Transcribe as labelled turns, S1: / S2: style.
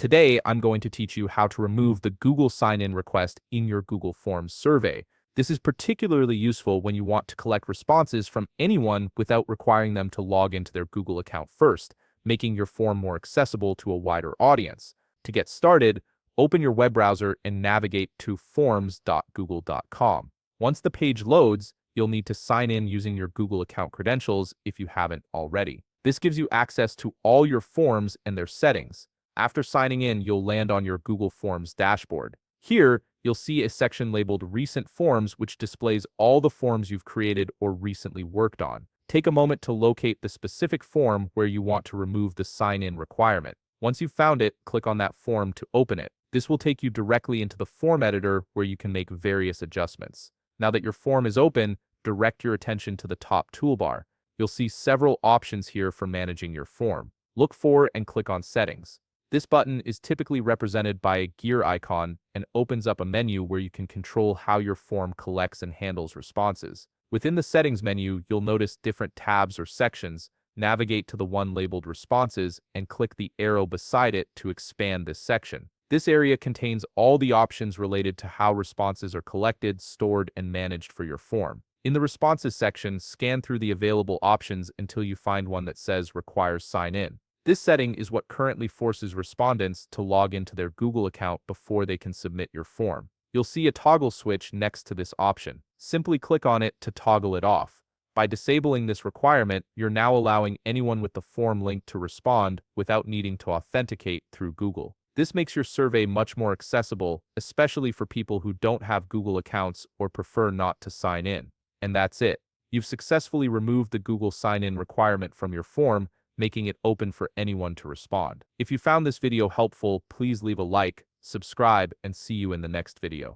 S1: Today, I'm going to teach you how to remove the Google sign-in request in your Google Forms survey. This is particularly useful when you want to collect responses from anyone without requiring them to log into their Google account first, making your form more accessible to a wider audience. To get started, open your web browser and navigate to forms.google.com. Once the page loads, you'll need to sign in using your Google account credentials if you haven't already. This gives you access to all your forms and their settings. After signing in, you'll land on your Google Forms dashboard. Here, you'll see a section labeled Recent Forms, which displays all the forms you've created or recently worked on. Take a moment to locate the specific form where you want to remove the sign-in requirement. Once you've found it, click on that form to open it. This will take you directly into the form editor where you can make various adjustments. Now that your form is open, direct your attention to the top toolbar. You'll see several options here for managing your form. Look for and click on Settings. This button is typically represented by a gear icon and opens up a menu where you can control how your form collects and handles responses. Within the Settings menu, you'll notice different tabs or sections. Navigate to the one labeled Responses and click the arrow beside it to expand this section. This area contains all the options related to how responses are collected, stored, and managed for your form. In the Responses section, scan through the available options until you find one that says Requires Sign-In. This setting is what currently forces respondents to log into their Google account before they can submit your form. You'll see a toggle switch next to this option. Simply click on it to toggle it off. By disabling this requirement, you're now allowing anyone with the form link to respond without needing to authenticate through Google. This makes your survey much more accessible, especially for people who don't have Google accounts or prefer not to sign in. And that's it. You've successfully removed the Google sign-in requirement from your form, making it open for anyone to respond. If you found this video helpful, please leave a like, subscribe, and see you in the next video.